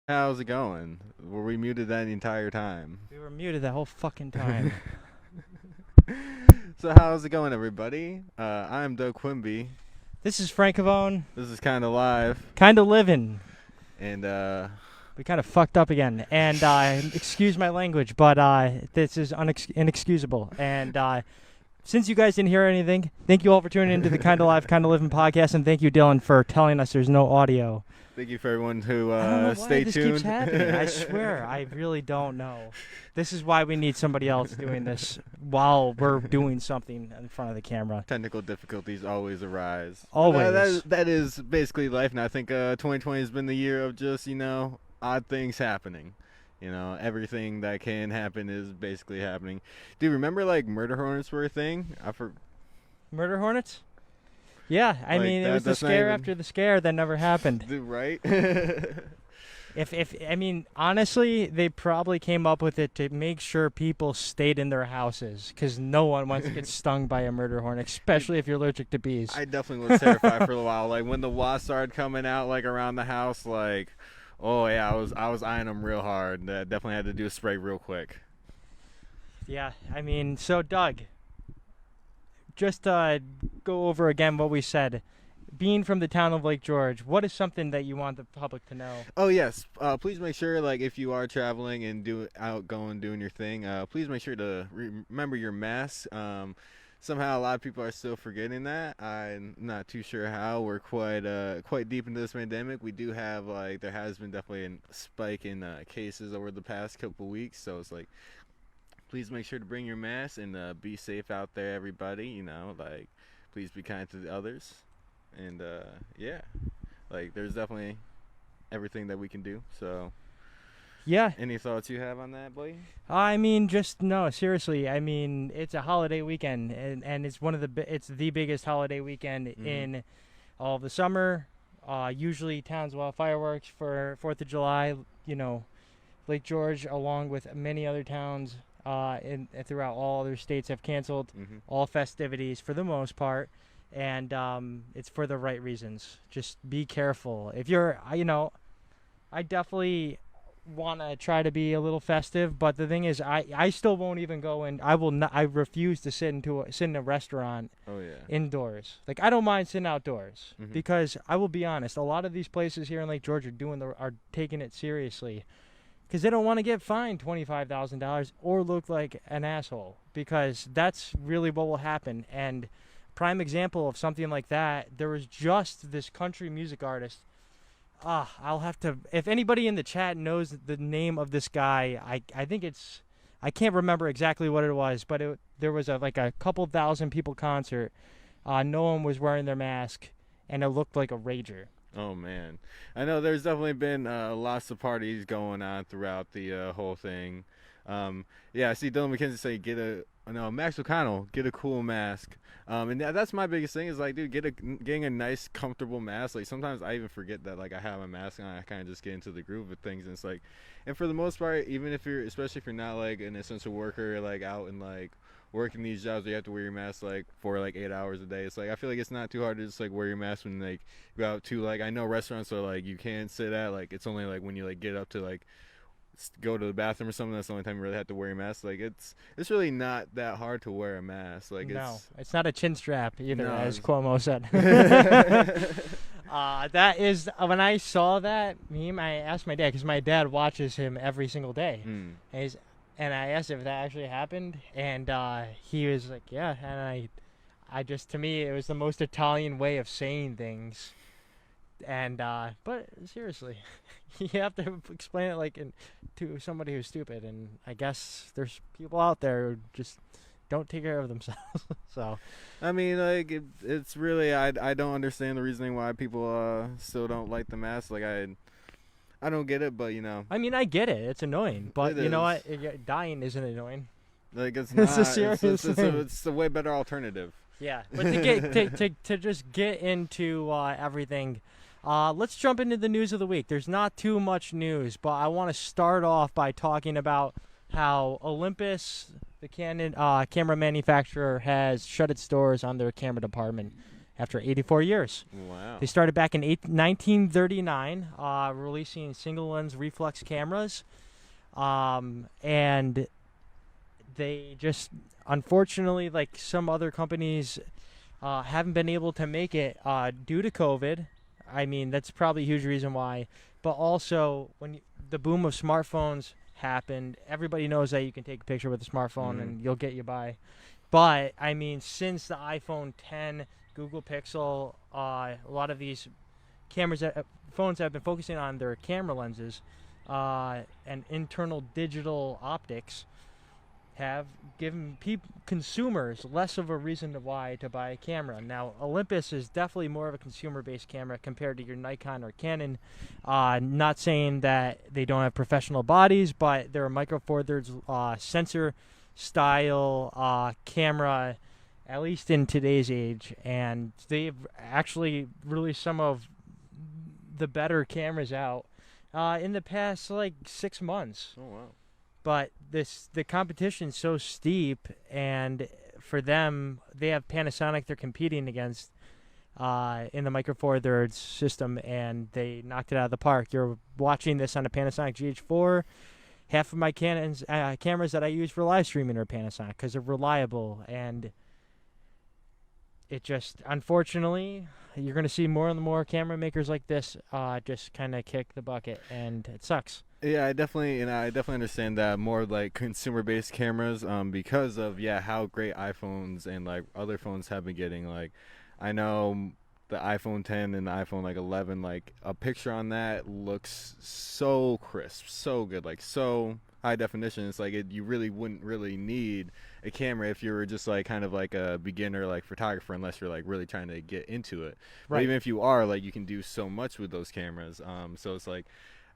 How's it going? Were we muted that entire time? We were muted the whole fucking time. So how's it going, everybody? I'm Doug Quimby. This is Frank Cavone. This is kind of live, Kind of living. and We kind of fucked up again. And excuse my language, but this is inexcusable. And since you guys didn't hear anything, thank you all for tuning into the Kind of Live, Kind of Living podcast. And thank you, Dylan, for telling us there's no audio. thank you for everyone who I don't know why stay this tuned. keeps happening. I swear, I really don't know. This is why we need somebody else doing this while we're doing something in front of the camera. Technical difficulties always arise. Always. That is basically life, and I think 2020 has been the year of just odd things happening. Everything that can happen is basically happening. Do you remember murder hornets were a thing? Murder hornets? Yeah, I mean, it was the scare after the scare that never happened. Right? I mean, honestly, they probably came up with it to make sure people stayed in their houses because no one wants to get stung by a murder hornet, especially if you're allergic to bees. I definitely was terrified for a while. Like when the wasps started coming out, around the house, oh yeah, I was eyeing them real hard. Definitely had to do a spray real quick. Yeah, I mean, so Doug, just go over again what we said. Being from the town of Lake George, what is something that you want the public to know? Oh yes, please make sure if you are traveling and doing your thing, please make sure to remember your mask. Somehow a lot of people are still forgetting that. I'm not too sure how. We're quite deep into this pandemic. We do have there has been definitely a spike in cases over the past couple weeks. So it's please make sure to bring your mask and be safe out there, everybody. Please be kind to the others. And yeah, there's definitely everything that we can do. So yeah, any thoughts you have on that, boy? I mean, just no, seriously. I mean, it's a holiday weekend, and it's it's the biggest holiday weekend in all of the summer. Usually, towns will have fireworks for 4th of July. Lake George, along with many other towns throughout all other states, have canceled all festivities for the most part. And it's for the right reasons. Just be careful. If you're, I definitely want to try to be a little festive, but the thing is, I still won't even go in. I will not. I refuse to sit in a restaurant. Oh yeah. Indoors. I don't mind sitting outdoors because I will be honest. A lot of these places here in Lake George are taking it seriously because they don't want to get fined $25,000 or look like an asshole, because that's really what will happen. And prime example of something like that, there was just this country music artist. I'll have to, if anybody in the chat knows the name of this guy, I think I can't remember exactly what it was, but there was a couple thousand people concert. No one was wearing their mask, and it looked like a rager. Oh man, I know there's definitely been lots of parties going on throughout the whole thing. Yeah, I see Dylan McKenzie say Max O'Connell, get a cool mask. And that's my biggest thing is dude, getting a nice comfortable mask. Sometimes I even forget that I have a mask on. I kind of just get into the groove of things, and it's and for the most part, even especially if you're not an essential worker, out and working these jobs where you have to wear your mask for 8 hours a day. It's I feel it's not too hard to just wear your mask when you go out to I know restaurants are you can sit at it's only when you get up to go to the bathroom or something. That's the only time you really have to wear your mask. It's really not that hard to wear a mask. No, it's not a chin strap either, no, as Cuomo said. That is, when I saw that meme, I asked my dad, because my dad watches him every single day. And I asked if that actually happened, and he was like, yeah. And I just, to me, it was the most Italian way of saying things. And but seriously, you have to explain it to somebody who's stupid, and I guess there's people out there who just don't take care of themselves. So I mean, it's really, I don't understand the reasoning why people still don't like the mask. I don't get it, but I mean, I get it, it's annoying, but you know what, dying isn't annoying. It's not. It's a serious thing. It's a way better alternative. Yeah, but to just get into everything. Let's jump into the news of the week. There's not too much news, but I want to start off by talking about how Olympus, the Canon camera manufacturer, has shut its doors on their camera department. after 84 years. Wow. They started back in 1939, releasing single lens reflex cameras, and they just, unfortunately, like some other companies, haven't been able to make it due to COVID. I mean, that's probably a huge reason why. But also, when the boom of smartphones happened, everybody knows that you can take a picture with a smartphone and you'll get you by. But, I mean, since the iPhone 10, Google Pixel, a lot of these phones have been focusing on their camera lenses and internal digital optics, have given consumers less of a reason why to buy a camera. Now, Olympus is definitely more of a consumer-based camera compared to your Nikon or Canon. Not saying that they don't have professional bodies, but they're a Micro Four Thirds sensor style camera, at least in today's age. And they've actually released some of the better cameras out in the past, like, 6 months. Oh, wow. But the competition's so steep, and for them, they have Panasonic they're competing against in the Micro Four Thirds system, and they knocked it out of the park. You're watching this on a Panasonic GH4. Half of my cameras that I use for live streaming are Panasonic because they're reliable, and it just, unfortunately, you're going to see more and more camera makers like this just kind of kick the bucket, and it sucks. Yeah, I definitely understand that more like consumer-based cameras, because of how great iPhones and like other phones have been getting. Like, I know the iPhone 10 and the iPhone like 11, like a picture on that looks so crisp, so good, like so high definition. It's like you really wouldn't really need a camera if you were just like kind of like a beginner like photographer, unless you're like really trying to get into it. Right. But even if you are, like, you can do so much with those cameras. So it's like,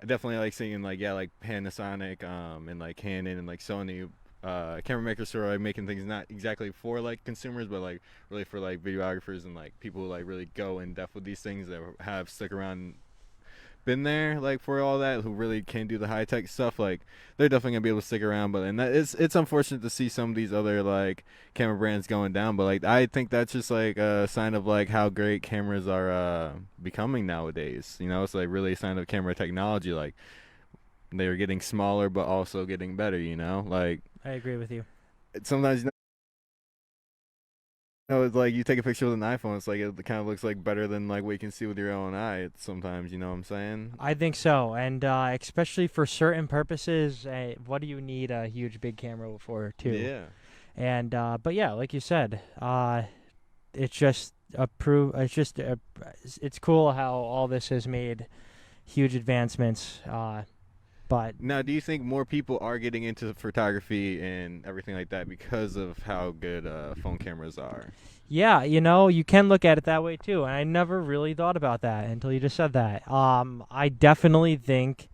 I definitely like seeing like like Panasonic and like Canon and like Sony camera makers who are like making things not exactly for like consumers, but like really for like videographers and like people who like really go in depth with these things, that have stuck around, been there like for all that, who really can do the high tech stuff. Like, they're definitely gonna be able to stick around. But it's unfortunate to see some of these other like camera brands going down. But like, I think that's just like a sign of like how great cameras are becoming nowadays. You know, it's like really a sign of camera technology. Like, they're getting smaller but also getting better. You know, like, I agree with you. Sometimes, it's like you take a picture with an iPhone, it's like it kind of looks like better than like what you can see with your own eye. Sometimes, you know what I'm saying? I think so, and especially for certain purposes, what do you need a huge big camera for too? Yeah. And but yeah, like you said, it's just it's cool how all this has made huge advancements. But now, do you think more people are getting into photography and everything like that because of how good phone cameras are? Yeah, you can look at it that way too, and I never really thought about that until you just said that. I definitely think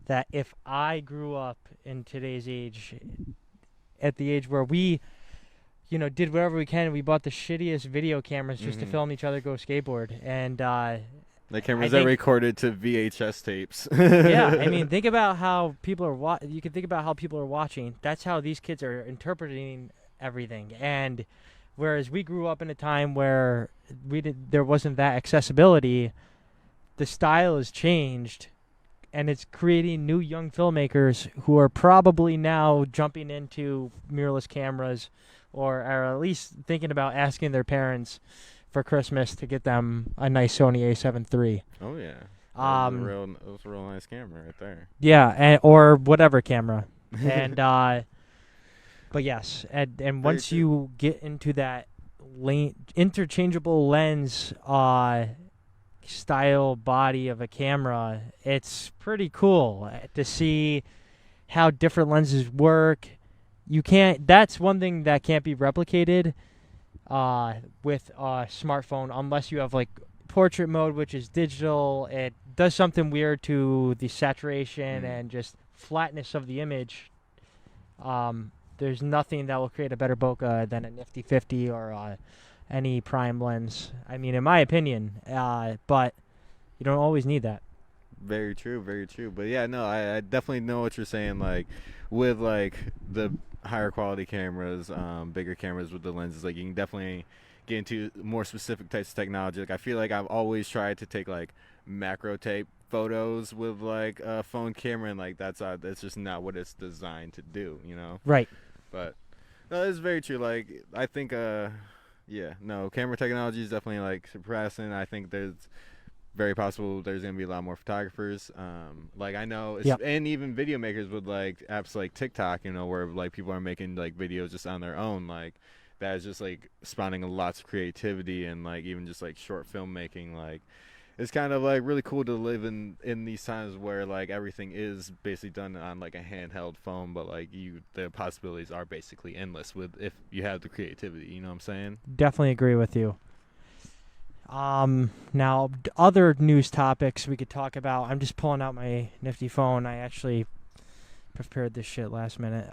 that if I grew up in today's age, at the age where we, did whatever we can, we bought the shittiest video cameras just to film each other go skateboard, and the cameras that recorded to VHS tapes. Yeah, I mean, think about how people are you can think about how people are watching. That's how these kids are interpreting everything. And whereas we grew up in a time where there wasn't that accessibility, the style has changed, and it's creating new young filmmakers who are probably now jumping into mirrorless cameras, or are at least thinking about asking their parents for Christmas to get them a nice Sony A7 III. Oh yeah, that was a real nice camera right there. Yeah, or whatever camera, and but yes, and once you get into that interchangeable lens style body of a camera, it's pretty cool to see how different lenses work. That's one thing that can't be replicated with a smartphone, unless you have like portrait mode, which is digital. It does something weird to the saturation and just flatness of the image. There's nothing that will create a better bokeh than a nifty 50 or any prime lens. I mean, in my opinion, but you don't always need that. Very true, very true. But yeah, no, I definitely know what you're saying. Like, with like the higher quality cameras, bigger cameras with the lenses, like, you can definitely get into more specific types of technology. Like I feel like I've always tried to take like macro tape photos with like a phone camera, and like that's just not what it's designed to do, you know. Right. But no, it's very true. Like I think yeah, no, camera technology is definitely like surpassing. I think there's very possible there's gonna be a lot more photographers. Like I know, Yep. and even video makers with like apps like TikTok, you know, where like people are making like videos just on their own, like that is just like spawning lots of creativity and like even just like short filmmaking. Like it's kind of like really cool to live in these times where like everything is basically done on like a handheld phone, but like the possibilities are basically endless with if you have the creativity. You know what I'm saying? Definitely agree with you. Now, other news topics we could talk about. I'm just pulling out my nifty phone. I actually prepared this shit last minute.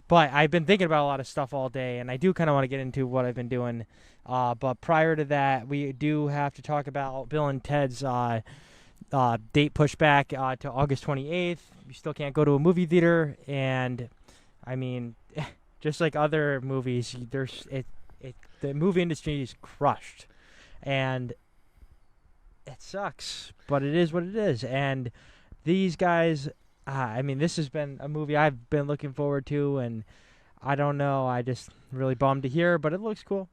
But I've been thinking about a lot of stuff all day, and I do kind of want to get into what I've been doing. But prior to that, we do have to talk about Bill and Ted's date pushback to August 28th. You still can't go to a movie theater, and I mean, just like other movies, the movie industry is crushed. And it sucks, but it is what it is. And these guys, I mean, this has been a movie I've been looking forward to, and I don't know, I just really bummed to hear, but it looks cool.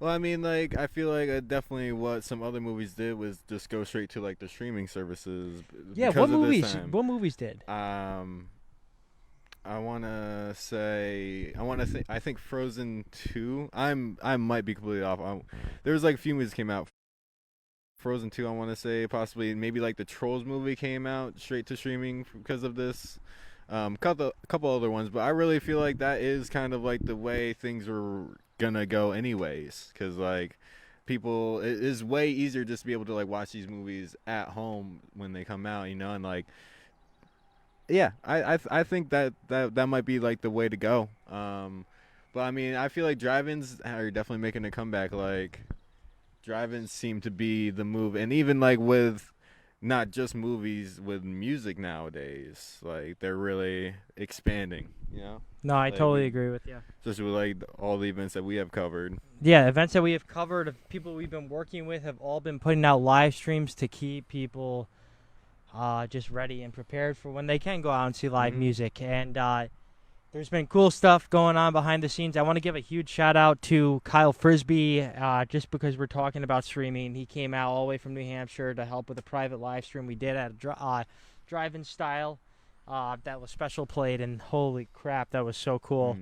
Well, I mean, like I feel like definitely what some other movies did was just go straight to like the streaming services Yeah, because what of movies? this time. What movies did? I wanna say I think Frozen 2. I might be completely off. There was like a few movies that came out. Frozen 2, I want to say possibly maybe like the Trolls movie came out straight to streaming because of this. Couple other ones, but I really feel like that is kind of like the way things were gonna go anyways, because like people, it is way easier just to be able to like watch these movies at home when they come out, you know, and like yeah, I think that might be like the way to go. But I mean, I feel like drive-ins are definitely making a comeback. Like drive-ins seem to be the move, and even like with not just movies, with music nowadays, like they're really expanding. You know, No, I like totally agree with you. especially with like all the events that we have covered. Yeah, events that we have covered, of people we've been working with, have all been putting out live streams to keep people just ready and prepared for when they can go out and see live music. And there's been cool stuff going on behind the scenes. I want to give a huge shout out to Kyle Frisbee, just because we're talking about streaming. He came out all the way from New Hampshire to help with a private live stream we did at a drive-in style. That was special played, and holy crap, that was so cool.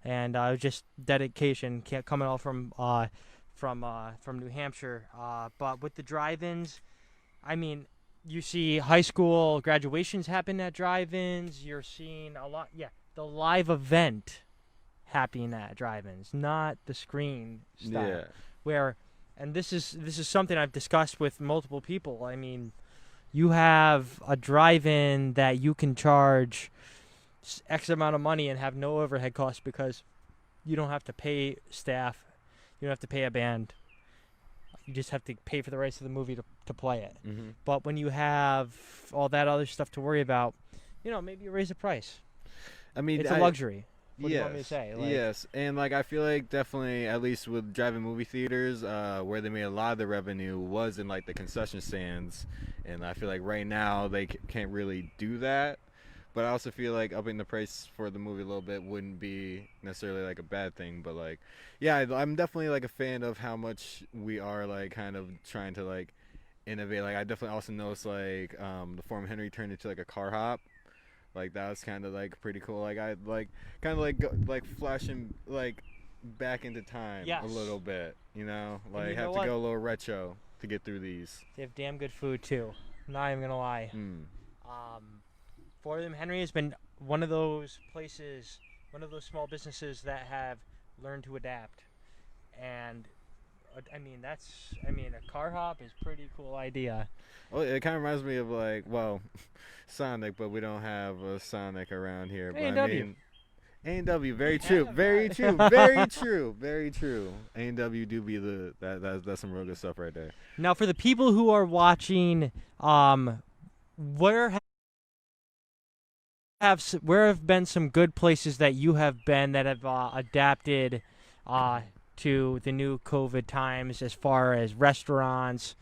And it was just dedication coming all from New Hampshire. But with the drive-ins, I mean, you see high school graduations happen at drive-ins. You're seeing a lot, the live event happening at drive-ins, not the screen style. Yeah. Where, and this is something I've discussed with multiple people. I mean, you have a drive-in that you can charge X amount of money and have no overhead costs because you don't have to pay staff, you don't have to pay a band. You just have to pay for the rights of the movie to play it. But when you have all that other stuff to worry about, maybe you raise the price. I mean, it's a luxury. What do you want me to say? Yes, and like I feel like definitely, at least with driving movie theaters, where they made a lot of the revenue was in like the concession stands, and I feel like right now they can't really do that. But I also feel like upping the price for the movie a little bit wouldn't be necessarily like a bad thing. But like, yeah, I'm definitely like a fan of how much we are like kind of trying to like innovate. Like I definitely also noticed like the Forum Henry turned into like a car hop. Like that was kind of like pretty cool. Like I like kind of like like flashing like back into time a little bit. Like have to go a little retro to get through these. They have damn good food too. Not even gonna lie. Forum Henry has been one of those places, one of those small businesses that have learned to adapt. And I mean, a car hop is a pretty cool idea. Oh, it kind of reminds me of like, well, Sonic, but we don't have a Sonic around here. But A&W. I mean, A&W, very true, very true, very true, very true. A&W do be that's some real good stuff right there. Now, for the people who are watching, where have been some good places that you have been that have adapted to the new COVID times as far as restaurants,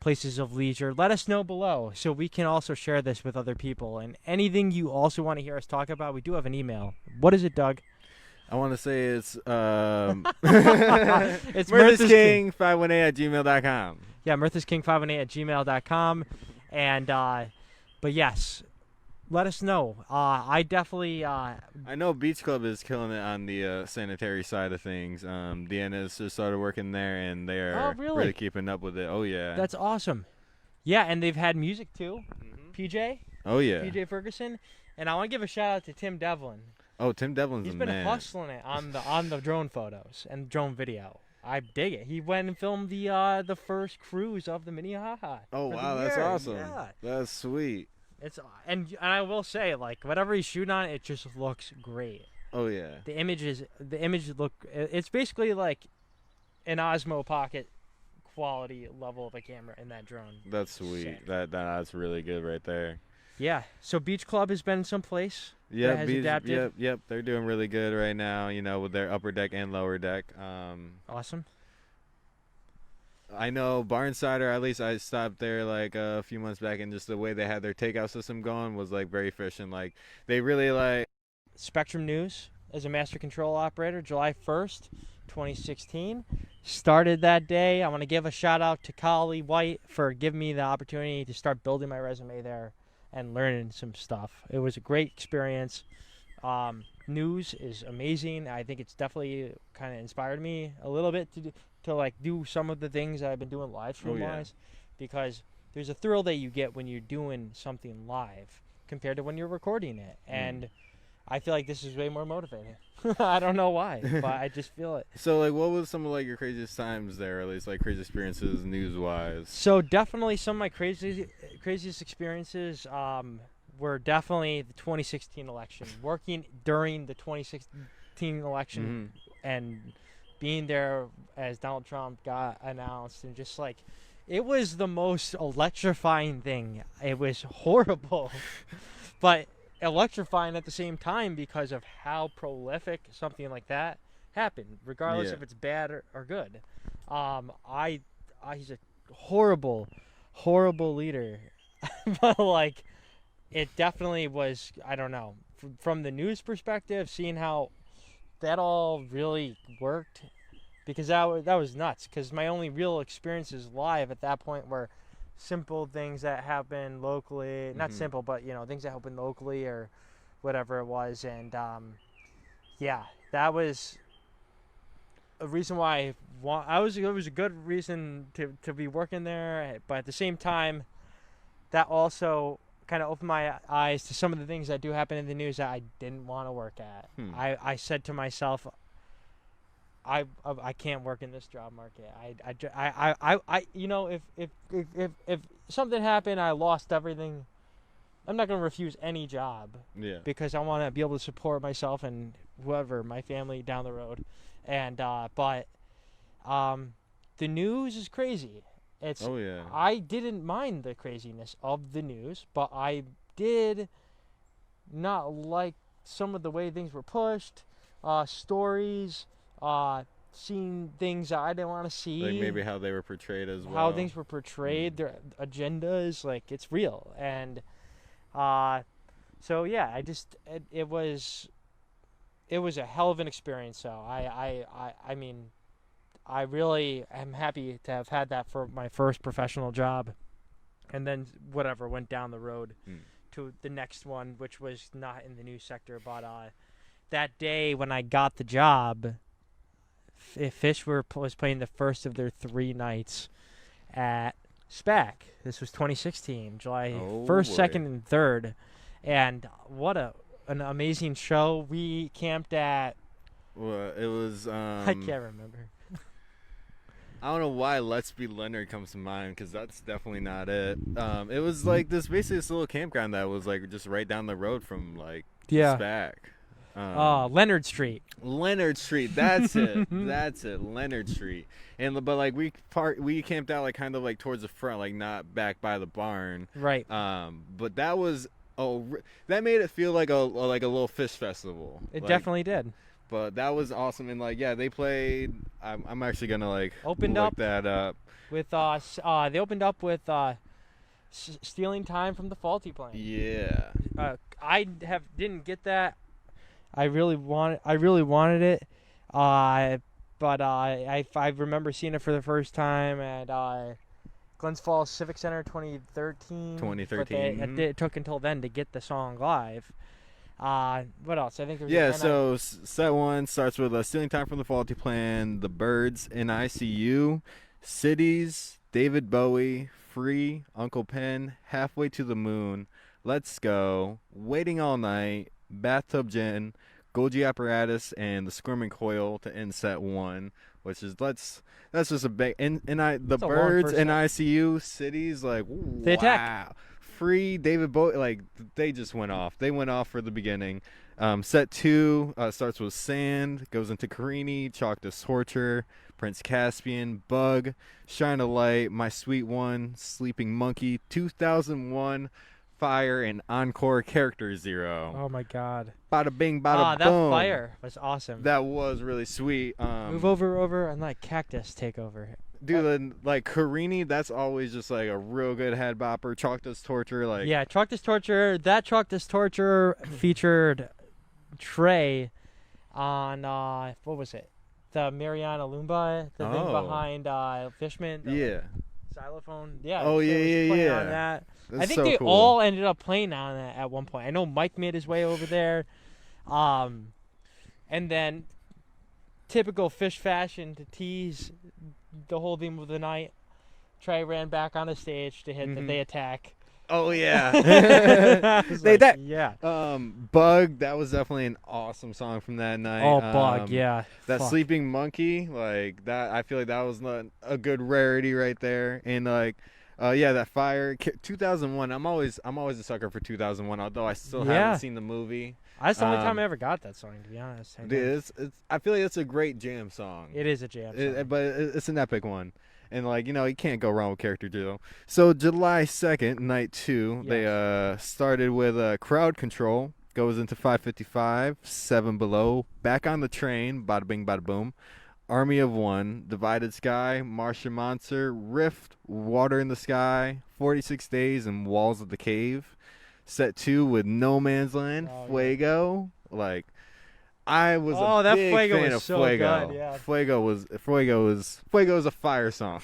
places of leisure, let us know below so we can also share this with other people. And anything you also want to hear us talk about, we do have an email. What is it, Doug? I want to say it's It's mirthasking518@gmail.com. Yeah, mirthasking518@gmail.com. And, but yes, let us know. I definitely... I know Beach Club is killing it on the sanitary side of things. Deanna's just started working there, and they're really keeping up with it. Oh, yeah. That's awesome. Yeah, and they've had music, too. PJ? Oh, yeah. PJ Ferguson. And I want to give a shout-out to Tim Devlin. Oh, Tim Devlin's He's the been man. hustling it on the drone photos and drone video. I dig it. He went and filmed the first cruise of the Minnehaha. Oh, wow, that's awesome. Yeah. That's sweet. And I will say, like, whatever he's shooting on, it just looks great. Oh, yeah. The images look. It's basically like an Osmo Pocket quality level of a camera in that drone. That's sweet. Sick. That's really good right there. Yeah. So Beach Club has been someplace. Yep, has adapted. Yep. They're doing really good right now. With their upper deck and lower deck. Awesome. I know Barnsider. At least I stopped there like a few months back, and just the way they had their takeout system going was like very efficient. Like they really like. Spectrum News as a master control operator, July 1st, 2016. Started that day. I want to give a shout out to Kali White for giving me the opportunity to start building my resume there and learning some stuff. It was a great experience. News is amazing. I think it's definitely kind of inspired me a little bit to like do some of the things I've been doing live stream wise, because there's a thrill that you get when you're doing something live compared to when you're recording it. And I feel like this is way more motivating. I don't know why, but I just feel it. So, like, what was some of like your craziest times there, or at least like crazy experiences news-wise? So definitely some of my craziest experiences were definitely the 2016 election. Working during the 2016 election and being there as Donald Trump got announced, and just like, it was the most electrifying thing. It was horrible, but electrifying at the same time because of how prolific something like that happened, regardless if it's bad or good. He's a horrible leader, but like, it definitely was. I don't know, from the news perspective, seeing how that all really worked, because that was nuts. Because my only real experiences live at that point were simple things that happen locally, not simple, but things that happen locally or whatever it was. And that was a reason why it was a good reason to be working there. But at the same time, that also kind of opened my eyes to some of the things that do happen in the news that I didn't want to work at. I said to myself, I can't work in this job market. If something happened, I lost everything, I'm not going to refuse any job. Yeah. Because I want to be able to support myself and whoever, my family down the road. And but the news is crazy. I didn't mind the craziness of the news, but I did not like some of the way things were pushed, stories, seeing things that I didn't want to see. Like maybe how they were portrayed as well. How things were portrayed, their agendas, like, it's real. And so yeah, it was a hell of an experience. So I mean, I really am happy to have had that for my first professional job, and then went down the road to the next one, which was not in the news sector. But that day when I got the job, Fish was playing the first of their 3 nights at SPAC. This was 2016, July 1st, 2nd, and 3rd. And what an amazing show. We camped at... Well, it was... I can't remember. I don't know why Let's Be Leonard comes to mind, because that's definitely not it. It was like basically this little campground that was like just right down the road from like SPAC. Leonard Street. Leonard Street, that's it. That's it, Leonard Street. But like we camped out like kind of like towards the front, like not back by the barn. Right. But that was that made it feel like a little fish festival. It definitely did. But that was awesome, and like, yeah, they played. I'm actually gonna like Opened look up that up. with they opened up with Stealing Time from the Faulty playing. Yeah. I didn't get that. I really wanted it. But I remember seeing it for the first time at Glens Falls Civic Center 2013. 2013. But it took until then to get the song live. What else? I think there's Yeah, so set one starts with Stealing Time from the Faulty Plan, The Birds, in ICU, Cities, David Bowie, Free, Uncle Pen, Halfway to the Moon, Let's Go, Waiting All Night, Bathtub Gin, Golgi Apparatus, and The Squirming Coil to end set one, which is that's just a big The Birds in ICU, Cities, like, the attack. Free, David Bowie, like, they just went off. They went off for the beginning. Set two starts with Sand, goes into Carini, Chalk to Torture, Prince Caspian, Bug, Shine a Light, My Sweet One, Sleeping Monkey, 2001, Fire, and Encore Character Zero. Oh my God. Bada bing, bada that boom. Fire was awesome. That was really sweet. Move over, and like Cactus take over. Dude, like Carini, that's always just like a real good head bopper. Chalk to Torture, like, yeah, Chalk to Torture. That Chalk to Torture featured Trey on what was it? The Mariana Lumba, the thing behind Fishman. Yeah. Xylophone. Yeah. Oh yeah. On that. That's I think so they cool. all ended up playing on that at one point. I know Mike made his way over there. And then typical Fish fashion to tease the whole theme of the night, Trey ran back on the stage to hit the They Attack. Oh yeah. They attack. Yeah. Bug, that was definitely an awesome song from that night. Oh, Bug, yeah. That Fuck. Sleeping Monkey, like that, I feel like that was a good rarity right there. And like, yeah, that Fire, 2001. I'm always a sucker for 2001, although I still haven't seen the movie. That's the only time I ever got that song, to be honest. I feel like it's a great jam song. It is a jam song. But it's an epic one. And, like, you know, you can't go wrong with Character Zero. So, July 2nd, night 2, they started with Crowd Control, goes into 555, Seven Below, Back on the Train, Bada Bing, Bada Boom, Army of One, Divided Sky, Martian Monster, Rift, Water in the Sky, 46 Days, and Walls of the Cave. Set 2 with No Man's Land, Fuego. Like, I was a big fan of Fuego. Good, yeah. Fuego was a fire song.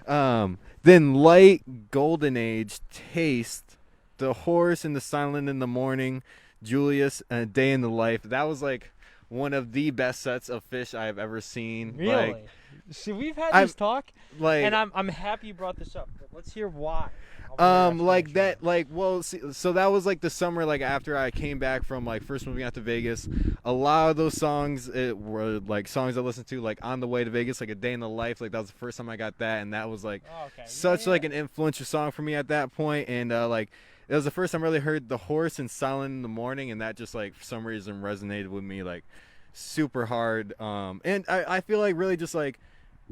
Then Light, Golden Age, Taste, The Horse and the Silent in the Morning, Julius, and A Day in the Life. That was like one of the best sets of Fish I have ever seen. Really? Like, see, we've had this talk, like, and I'm happy you brought this up. But let's hear why. Like that, like, well, see, so that was like the summer, like after I came back from like first moving out to Vegas. A lot of those songs were like songs I listened to like on the way to Vegas, like A Day in the Life. Like that was the first time I got that, and that was like such like an influential song for me at that point. And like it was the first time I really heard The Horse and Silent in the Morning, and that just like for some reason resonated with me like super hard. And I feel like really just like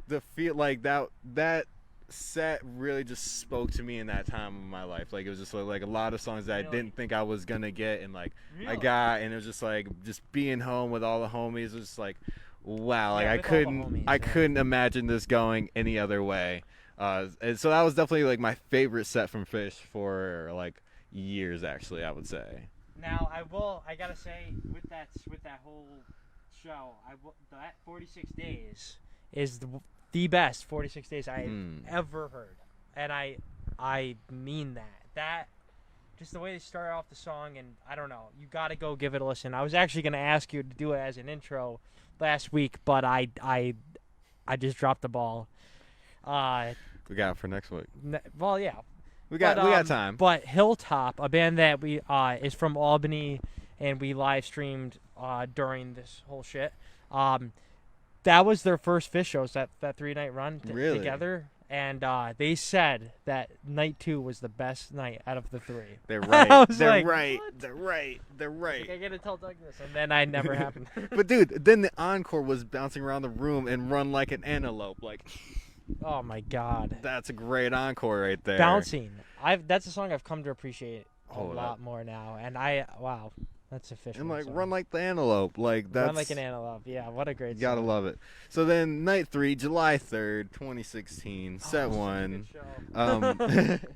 the feel like that set really just spoke to me in that time of my life. Like it was just like a lot of songs that I didn't think I was gonna get, and like I got, and it was just like just being home with all the homies was just like wow, like I couldn't imagine this going any other way. And so that was definitely like my favorite set from Fish for like years, actually, I would say. Now I gotta say with that whole show, that 46 Days is the best 46 Days I ever heard, and I mean that just the way they started off the song, and I don't know, you gotta go give it a listen. I was actually gonna ask you to do it as an intro last week, but I just dropped the ball. We got it for next week. Well, yeah, we got time. But Hilltop, a band that we is from Albany, and we live streamed during this whole shit. That was their first Fish shows, that 3-night run together. And they said that night 2 was the best night out of the 3. They're right. They're right. Like, I gotta tell Doug this, and then I never happened. But dude, then the encore was bouncing around the room and Run Like an Antelope. Like, oh my God, that's a great encore right there. Bouncing. That's a song I've come to appreciate a lot more now. And wow. That's a Fishman And like song. Run Like the Antelope. Like that's Run Like an Antelope. Yeah, what a great you gotta song. love it. So then night 3, July 3rd, 2016, set Oh, such a 1. good show.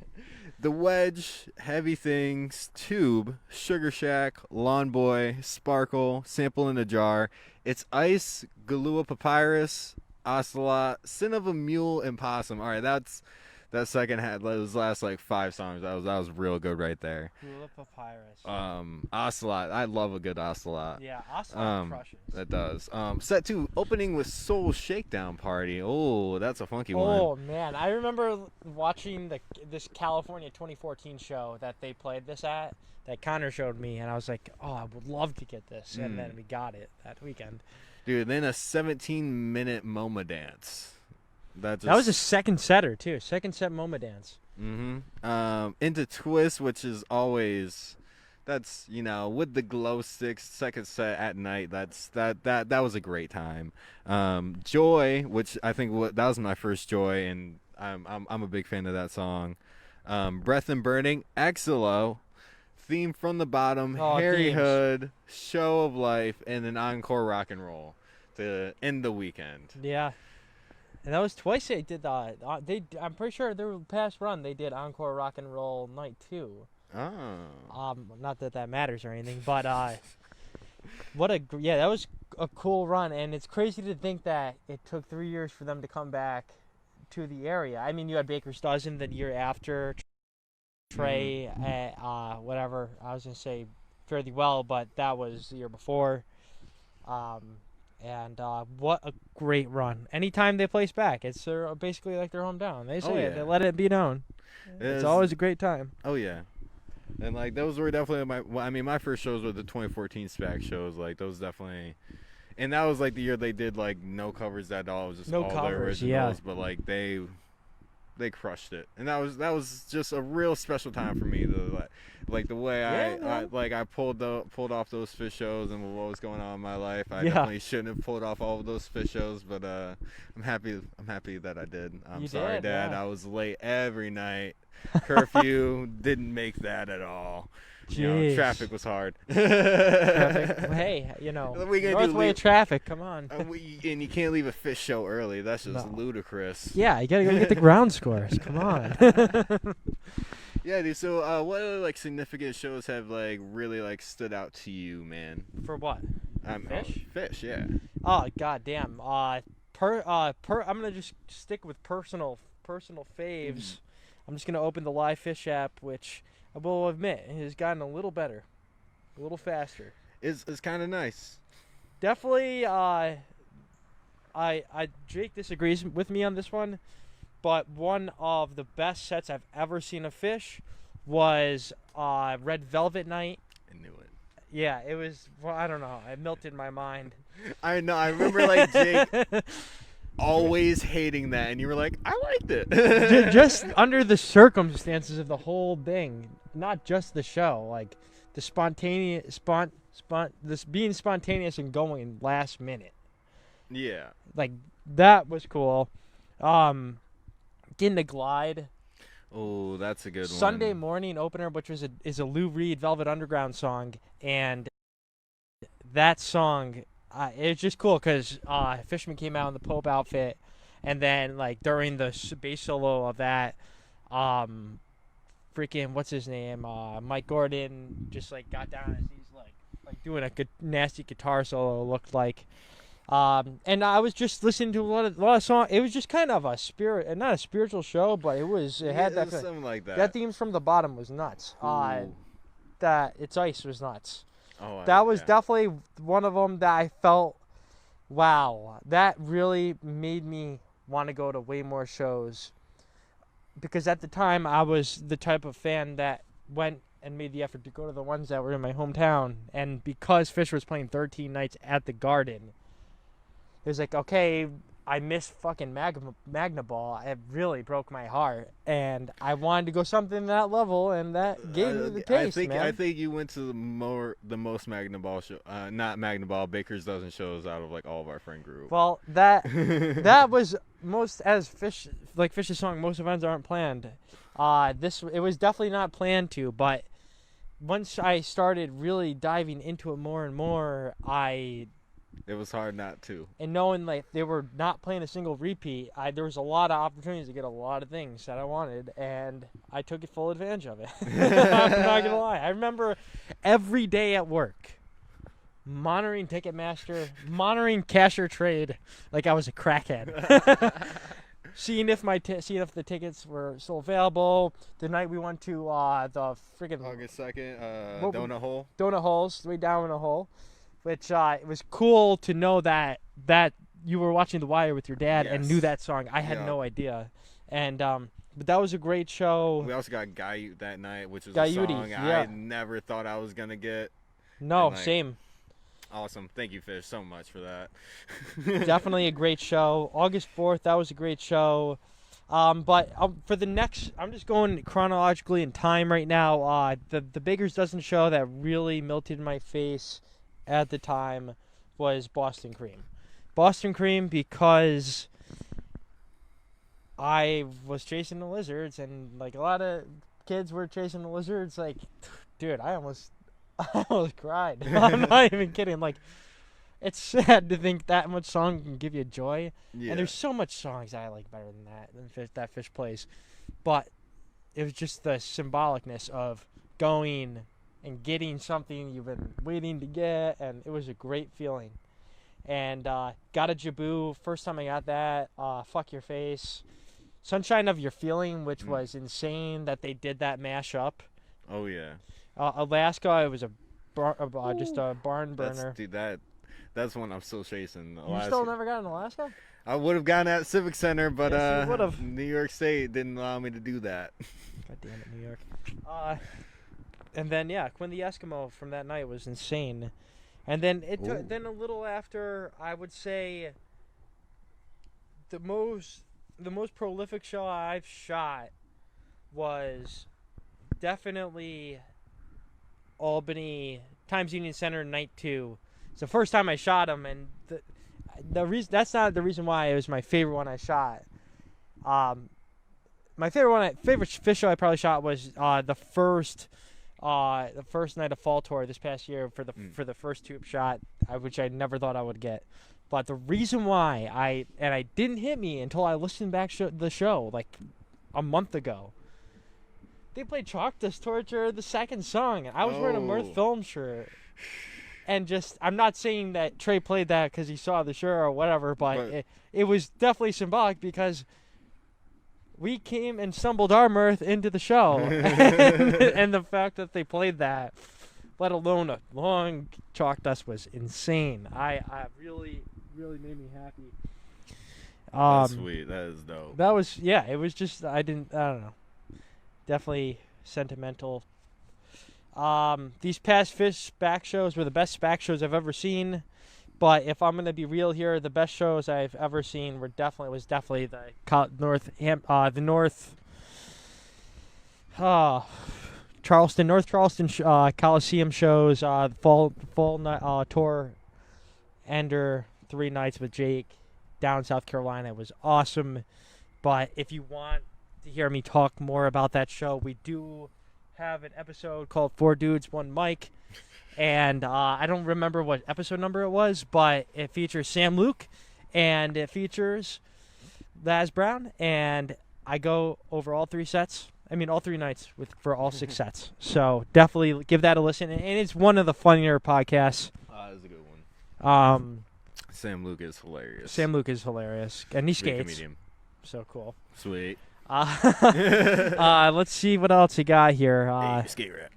The Wedge, Heavy Things, Tube, Sugar Shack, Lawn Boy, Sparkle, Sample in a Jar, It's Ice, Galua Papyrus, Ocelot, Sin of a Mule, and Possum. All right, that second hat. Those last like 5 songs. That was real good right there. Gula Papyrus. Ocelot. I love a good Ocelot. Yeah, Ocelot crushes. That does. Set 2, opening with Soul Shakedown Party. Oh, that's a funky one. Oh man, I remember watching this California 2014 show that they played this at, that Connor showed me, and I was like, oh, I would love to get this, and then we got it that weekend. Dude, then a 17-minute MoMA dance. That was a second setter too. Second set MoMA dance. Into Twist, which is always, that's, you know, with the glow sticks, second set at night. That was a great time. Joy, which I think that was my first Joy, and I'm a big fan of that song. Breath and Burning, Exilo, Theme from the Bottom, Harry themes. Hood, Show of Life, and an encore rock and roll to end the weekend. Yeah. And that was twice they did that. I'm pretty sure their past run they did Encore Rock and Roll Night 2. Oh. Not that that matters or anything, but that was a cool run, and it's crazy to think that it took 3 years for them to come back to the area. I mean, you had Baker's Dozen the year after, Trey, whatever. I was gonna say Fare Thee Well, but that was the year before. And what a great run. Anytime they place back, it's basically like their hometown. They say it. They let it be known. It's always a great time. Oh, yeah. And, like, those were definitely my first shows were the 2014 SPAC shows. Like, those definitely. And that was, like, the year they did, like, no covers at all. It was just all the originals. Yeah. But, like, they crushed it. And that was just a real special time for me. Like the way I pulled off those Fish shows and what was going on in my life. I definitely shouldn't have pulled off all of those Fish shows, but I'm happy that I did. I'm sorry, Dad. Yeah. I was late every night. Curfew didn't make that at all. You know, traffic was hard. Traffic. Hey, you know, Northway traffic. Come on. And you can't leave a Fish show early. That's just ludicrous. Yeah, you gotta go get the ground scores. Come on. Yeah, dude. So, what other like significant shows have like really like stood out to you, man? For what? Fish? Fish, yeah. Oh, goddamn. I'm gonna just stick with personal faves. I'm just gonna open the Live Fish app, which I will admit has gotten a little better, a little faster. It's kind of nice. Definitely. Jake disagrees with me on this one, but one of the best sets I've ever seen of Fish was Red Velvet Night. I knew it. Yeah, it was. Well, I don't know. It melted my mind. I know. I remember like Jake always hating that, and you were like, I liked it. Just under the circumstances of the whole thing, not just the show, like the spontaneous this being spontaneous and going last minute. Yeah. Like that was cool. Getting to Glide. Oh, that's a good one. Sunday Morning opener, which is a Lou Reed Velvet Underground song, and that song. It's just cool because Fishman came out in the Pope outfit, and then like during the bass solo of that, freaking what's his name, Mike Gordon just like got down as he's like doing a good nasty guitar solo. Looked like, and I was just listening to a lot of songs. It was just kind of a not a spiritual show, but it had that something like that. That Themes from the Bottom was nuts. That It's Ice was nuts. Oh, that was definitely one of them that I felt, wow, that really made me want to go to way more shows. Because at the time, I was the type of fan that went and made the effort to go to the ones that were in my hometown. And because Fish was playing 13 nights at the Garden, it was like, okay, I missed fucking Magna Ball. It really broke my heart. And I wanted to go something that level, and that gave me the taste, man. I think you went to the most Magna Ball show, not Magna Ball, Baker's Dozen shows out of like all of our friend group. Well, that was most, as Fish's song, most events aren't planned. It was definitely not planned to, but once I started really diving into it more and more, It was hard not to. and knowing like they were not playing a single repeat, there was a lot of opportunities to get a lot of things that I wanted, and I took full advantage of it. I'm not gonna lie. I remember every day at work, monitoring Ticketmaster, monitoring Cash or Trade, like I was a crackhead. Seeing if the tickets were still available. The night we went to the freaking August 2nd, What- Donut Hole. donut holes, way down in a hole, which it was cool to know that you were watching The Wire with your dad and Yes. knew that song. I had Yeah. no idea, and but that was a great show. We also got Gaiute that night, which was Gaiute, a song yeah. I never thought I was gonna get. No, and, like, same. Awesome. Thank you, Fish, so much for that. Definitely a great show. August 4th, that was a great show. But for the next, I'm just going chronologically in time right now. The Baker's Dozen show that really melted in my face at the time was Boston Cream. Boston Cream because I was chasing the lizards, and like a lot of kids were chasing the lizards. Like, dude, I almost cried. I'm not even kidding. Like, it's sad to think that much song can give you joy. Yeah. And there's so much songs I like better than that Fish plays. But it was just the symbolicness of going and getting something you've been waiting to get, and it was a great feeling. And got a Jaboo, first time I got that. Fuck Your Face. Sunshine of Your Feeling, which was insane that they did that mashup. Oh yeah. Alaska, it was just a barn burner. That's one I'm still chasing. You still never got an Alaska? I would have gone at Civic Center, but Yes, you would've. New York State didn't allow me to do that. God damn it, New York. And then Quinn the Eskimo from that night was insane. And then then a little after, I would say the most prolific show I've shot was definitely Albany Times Union Center Night 2. It's the first time I shot them, and the reason that's not the reason why it was my favorite one I shot. My favorite fish show I probably shot was the first night of Fall Tour this past year for the first tube shot, which I never thought I would get. But the reason why I didn't hit me until I listened back the show like a month ago. They played Chalk Dust Torture, the second song, and I was wearing a Mirth Films shirt. And I'm not saying that Trey played that because he saw the shirt or whatever, but it was definitely symbolic because we came and stumbled our mirth into the show. and the fact that they played that, let alone a long Chalk Dust, was insane. I really, really made me happy. That's sweet. That is dope. That was, it was just, I don't know. Definitely sentimental. These past Fish SPAC shows were the best SPAC shows I've ever seen. But if I'm gonna be real here, the best shows I've ever seen was definitely the North Charleston Coliseum shows. Fall tour, Ender 3 nights with Jake down South Carolina was awesome. But if you want to hear me talk more about that show, we do have an episode called 4 Dudes, 1 Mic. And I don't remember what episode number it was, but it features Sam Luke, and it features Laz Brown, and I go over all 3 nights for all 6 sets. So definitely give that a listen, and it's one of the funnier podcasts. That's a good one. Sam Luke is hilarious. And he Great skates. comedian. So cool. Sweet. Let's see what else you got here. Hey, skate rat.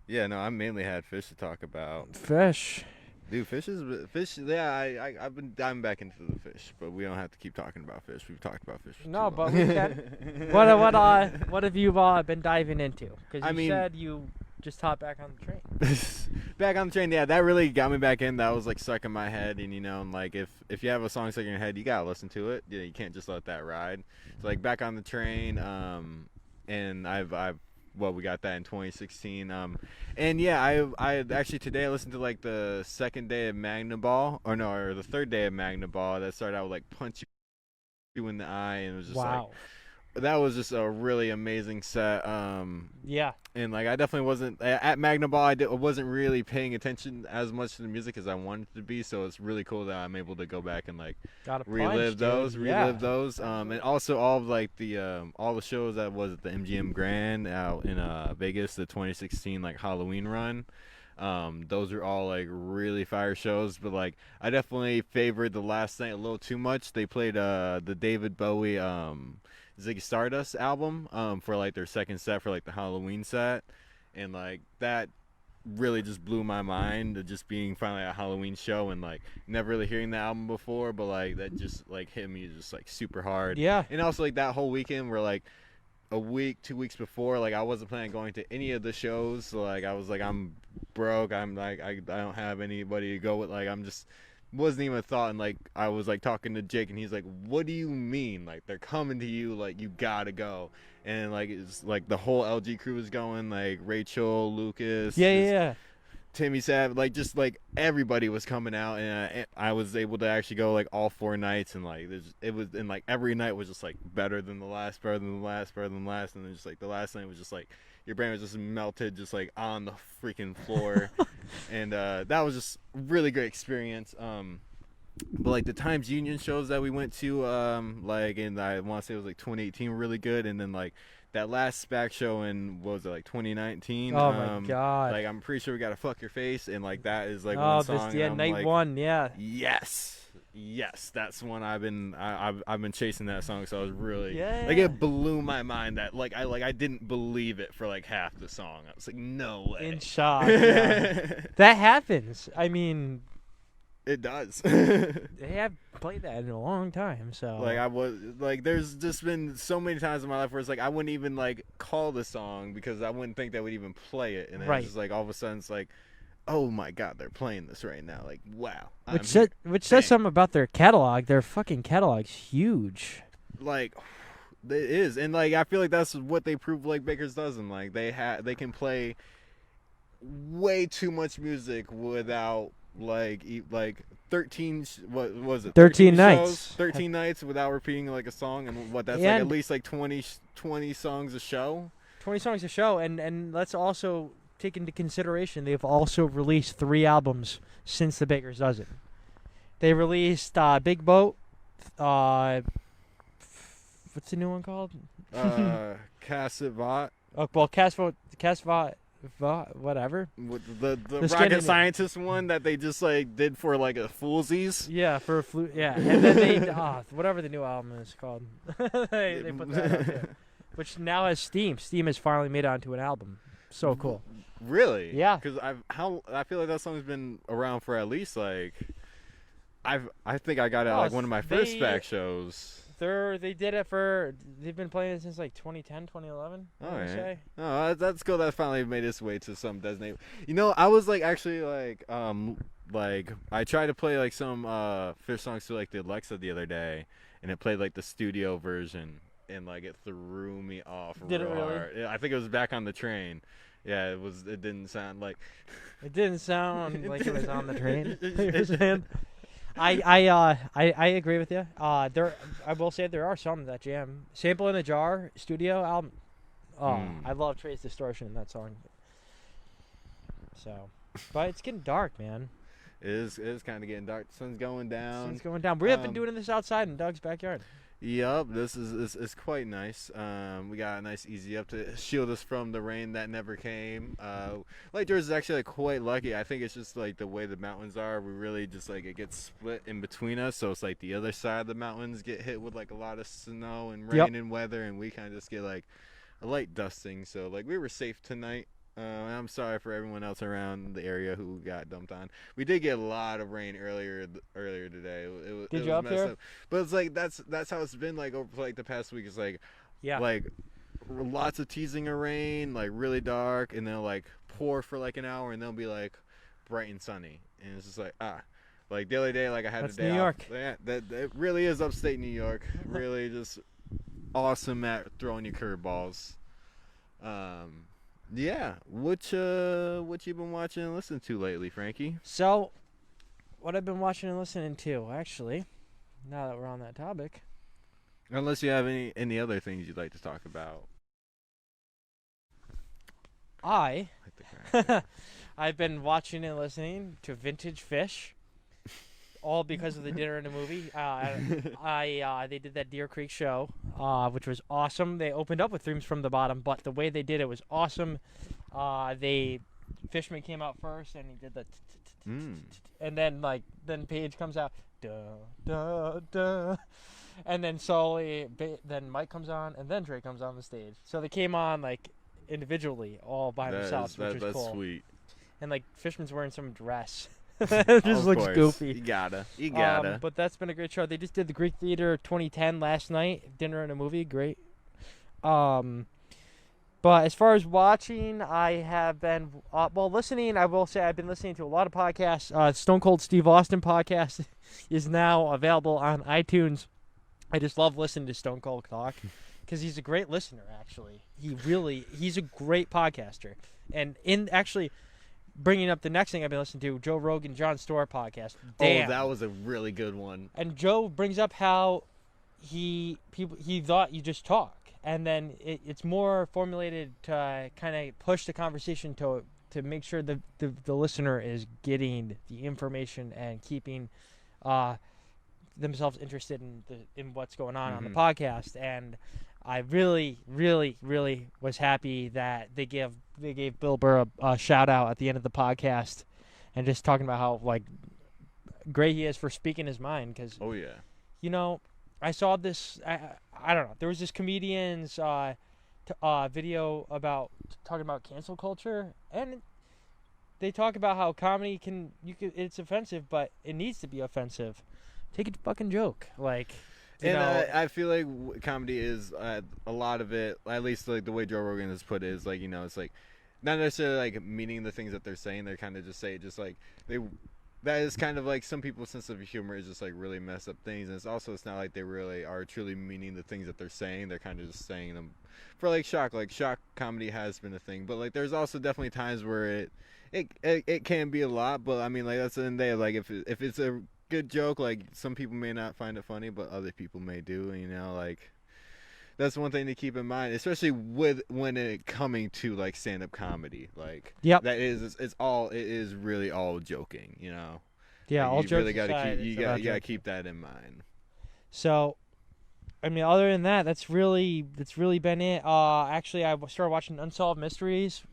Yeah, no, I mainly had Fish to talk about. Fish. Dude, fish. Yeah, I've been diving back into the fish, but we don't have to keep talking about fish. We've talked about fish. For No, too but long. we can. What have you been diving into? Because you said you just hopped back on the train. Back on the train, yeah, that really got me back in. That was like stuck in my head, and like if you have a song stuck in your head, you gotta listen to it. You can't just let that ride. So like back on the train, and we got that in 2016. And yeah, I actually today I listened to like the second day of or the third day of Magna Ball that started out with like Punch You in the Eye, and it was just like that was just a really amazing set. Yeah. And like I definitely wasn't at Magna Ball. I wasn't really paying attention as much to the music as I wanted to be. So it's really cool that I'm able to go back and like Got a punch, relive those, dude. Yeah. and also all of like the all the shows that was at the MGM Grand out in Vegas, the 2016 like Halloween run. Those are all like really fire shows, but like I definitely favored the last night a little too much. They played the David Bowie Ziggy Stardust album for like their second set for like the Halloween set, and like that really just blew my mind, just being finally at a Halloween show and like never really hearing the album before, but like that just like hit me just like super hard. Yeah. And also like that whole weekend where like a week, 2 weeks before, like I wasn't planning on going to any of the shows, so like I was like, I'm broke, I'm like I don't have anybody to go with, like I'm just wasn't even a thought. And like I was like talking to Jake and he's like, what do you mean, like they're coming to you, like you gotta go. And like it's like the whole LG crew was going, like Rachel, Lucas, Yeah. Timmy Sav, like just like everybody was coming out, and I was able to actually go like all 4 nights, and like it was, and like every night was just like better than the last, better than the last, better than the last, and then just like the last night was just like your brain was just melted, just like on the freaking floor, and that was just really great experience. But like the Times Union shows that we went to, like, and I want to say it was like 2018 were really good, and then like that last SPAC show in, what was it, like 2019? Oh my god! Like I'm pretty sure we got to fuck your face, and like that is like oh, one song. this I'm night like, one, yeah. Yes, that's one I've been chasing that song, so I was really like Yeah. it blew my mind that like I didn't believe it for like half the song. I was like, no way. In shock. Yeah. That happens. I mean, It does. they have played that in a long time, so Like I was like, there's just been so many times in my life where it's like I wouldn't even like call the song because I wouldn't think they would even play it, and then Right. it's just like all of a sudden it's like, oh my god, they're playing this right now. Like wow. which says something about their catalog. Their fucking catalog's huge. Like it is, and like I feel like that's what they prove like Baker's dozen. Like they can play way too much music without like 13 what was it 13 nights shows, 13 nights without repeating like a song, and what that's Yeah. like at least like 20 songs a show. 20 songs a show, and let's also take into consideration they've also released 3 albums since the Baker's Dozen. They released Big Boat, what's the new one called? Cassavat, Oh, well, Casvot, whatever. with the The rocket Scandinavian- scientist one that they just like did for like a foolsies. Yeah, for a flute. Yeah, and then they whatever the new album is called, they put that out too, which now has Steam. Steam has finally made it onto an album. So cool. Really? Yeah. Because I feel like that song's been around for at least like I think I got it at like one of my first SPAC shows. They've been playing it since like 2010, 2011. I wanna say. Oh, that's cool. That finally made its way to some designated. You know, I was like actually like I tried to play like some Fish songs to like the Alexa the other day, and it played like the studio version, and like it threw me off. Did it real really? hard. Yeah, I think it was Back on the Train. Yeah, it was. It didn't sound like. It didn't sound like it was on the train. You were saying? I agree with you. I will say there are some that jam. Sample in the Jar studio album. Oh, I love Trey's distortion in that song. So, but it's getting dark, man. It is kind of getting dark. The sun's going down. Sun's going down. We have been doing this outside in Doug's backyard. Yep, this is quite nice. We got a nice easy up to shield us from the rain that never came. Lake George is actually like quite lucky. I think it's just like the way the mountains are. We really just like it gets split in between us, so it's like the other side of the mountains get hit with like a lot of snow and rain and weather, and we kind of just get like a light dusting. So like we were safe tonight. I'm sorry for everyone else around the area who got dumped on. We did get a lot of rain earlier today. Did it you was up messed there? up. But it's like that's how it's been like over like the past week. It's like like lots of teasing of rain, like really dark, and they'll like pour for like an hour, and they'll be like bright and sunny, and it's just like like the other day, like I had That's a day New York. off. Yeah, that really is upstate New York. Really just awesome at throwing you curveballs. Yeah, what you been watching and listening to lately, Frankie? So, what I've been watching and listening to, actually, now that we're on that topic, Unless you have any other things you'd like to talk about. I Like the crack. I've been watching and listening to Vintage Fish, all because of the dinner and the movie. They did that Deer Creek show, which was awesome. They opened up with Dreams from the Bottom, but the way they did it was awesome. They Fishman came out first, and he did the, and then Paige comes out, duh duh duh, and then slowly, then Mike comes on, and then Drake comes on the stage. So they came on like individually, all by themselves, which was that's cool. sweet. And like Fishman's wearing some dress. It just looks goofy. You gotta. But that's been a great show. They just did the Greek Theater 2010 last night. Dinner and a movie. Great. But as far as watching, I have been, listening. I will say I've been listening to a lot of podcasts. Stone Cold Steve Austin podcast is now available on iTunes. I just love listening to Stone Cold talk because he's a great listener, actually. He's a great podcaster. And bringing up the next thing I've been listening to, Joe Rogan, Jon Stewart podcast. Damn. Oh, that was a really good one. And Joe brings up how he thought you just talk, and then it's more formulated to kind of push the conversation to make sure the listener is getting the information and keeping themselves interested in what's going on the podcast. And I really, really, really was happy that they gave Bill Burr a shout out at the end of the podcast, and just talking about how like great he is for speaking his mind. Because I saw this. I don't know. There was this comedian's video about talking about cancel culture, and they talk about how comedy it's offensive, but it needs to be offensive. Take a fucking joke, like. I feel like comedy is a lot of it, at least like the way Joe Rogan has put it, is like, it's like not necessarily like meaning the things that they're saying. They're kind of just say just like that is kind of like some people's sense of humor is just like really mess up things, and it's not like they really are truly meaning the things that they're saying. They're kind of just saying them for like shock. Like shock comedy has been a thing, but like there's also definitely times where it can be a lot. But I mean, like that's the end of the day. Like if it's a good joke, like some people may not find it funny, but other people may do. Like that's one thing to keep in mind, especially when it coming to like stand-up comedy. Like that it is really all joking. Yeah, like, all you jokes really aside, you gotta keep that in mind. So, I mean, other than that, that's really been it. Actually, I started watching Unsolved Mysteries.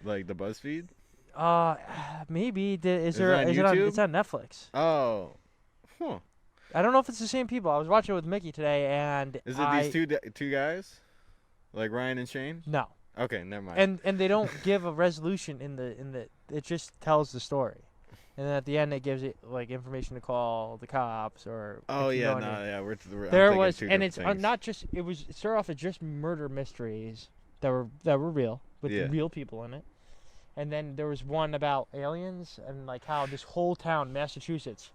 Like the BuzzFeed. Maybe is it on YouTube? It's on Netflix. Oh, huh. I don't know if it's the same people. I was watching it with Mickey today, and is it these two guys, like Ryan and Shane? No. Okay, never mind. And they don't give a resolution in the. It just tells the story, and then at the end it gives it like information to call the cops or. Oh yeah, we're there was, and it's not just. It started off as just murder mysteries that were real with real people in it. And then there was one about aliens and like how this whole town, Massachusetts,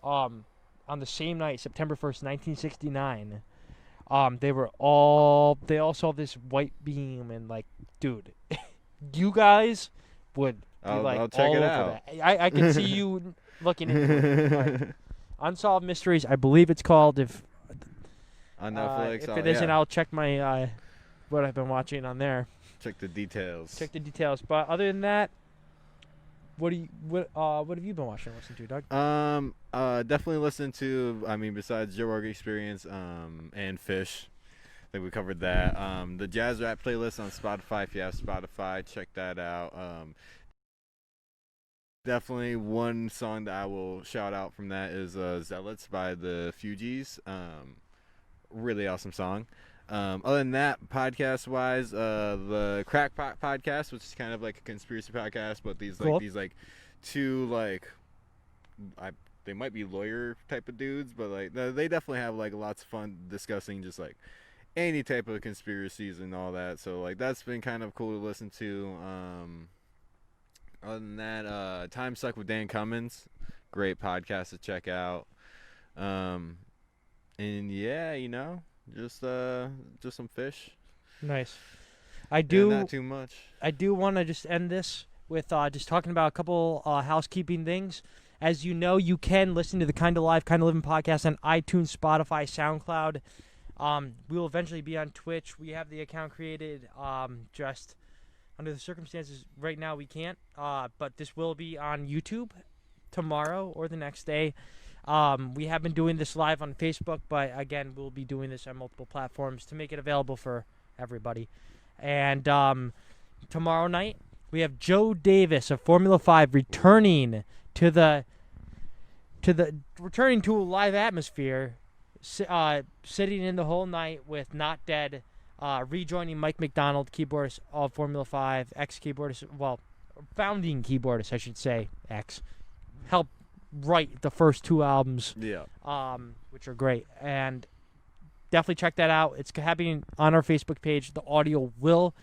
on the same night, September 1st, 1969, they all saw this white beam, and like, dude, you guys would be I'll check all it over out. that. I can see you looking into it. Like, Unsolved Mysteries, I believe it's called. If on Netflix, if it isn't, I'll check my what I've been watching on there. Check the details. But other than that, what have you been watching and listening to, Doug? Definitely listen to. I mean, besides Joe Rogan Experience, and Fish, I think we covered that. The jazz rap playlist on Spotify. If you have Spotify, check that out. Definitely one song that I will shout out from that is "Zealots" by the Fugees. Really awesome song. Other than that, podcast-wise, the Crackpot podcast, which is kind of like a conspiracy podcast, but these two they might be lawyer type of dudes, but like they definitely have like lots of fun discussing just like any type of conspiracies and all that. So like that's been kind of cool to listen to. Other than that, Time Suck with Dan Cummins, great podcast to check out. And yeah, just some Fish. Nice. Not too much. I do want to just end this with just talking about a couple housekeeping things. As you know, you can listen to the Kinda Live, Kinda Livin podcast on iTunes, Spotify, SoundCloud. We will eventually be on Twitch. We have the account created. Just under the circumstances right now we can't. But this will be on YouTube tomorrow or the next day. We have been doing this live on Facebook, but again, we'll be doing this on multiple platforms to make it available for everybody. And tomorrow night we have Joe Davis of Formula 5 returning to a live atmosphere, sitting in the whole night with Not Dead, rejoining Mike McDonald, keyboardist of Formula 5, ex-keyboardist, well, founding keyboardist, I should say, helped write the first 2 albums, which are great. And definitely check that out. It's happening on our Facebook page. The audio will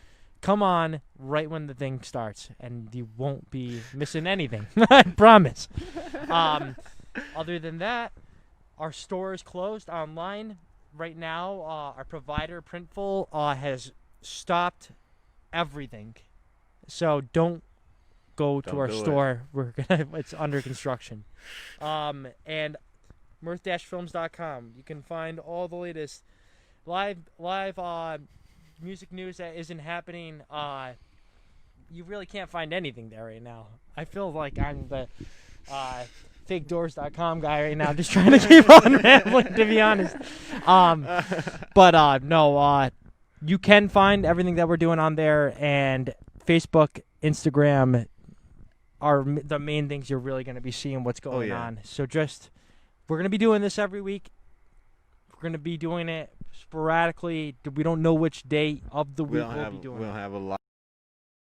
come on right when the thing starts, and you won't be missing anything. I promise. Other than that, our store is closed online right now. Our provider, Printful, has stopped everything. So don't go to our store. It's under construction. And mirth-films.com. You can find all the latest live music news that isn't happening. You really can't find anything there right now. I feel like I'm the fakedoors.com guy right now, just trying to keep on rambling, to be honest. No, you can find everything that we're doing on there, and Facebook, Instagram are the main things you're really going to be seeing what's going on. So we're going to be doing this every week. We're going to be doing it sporadically. We don't know which day of the week we'll be doing it. We'll have a lot.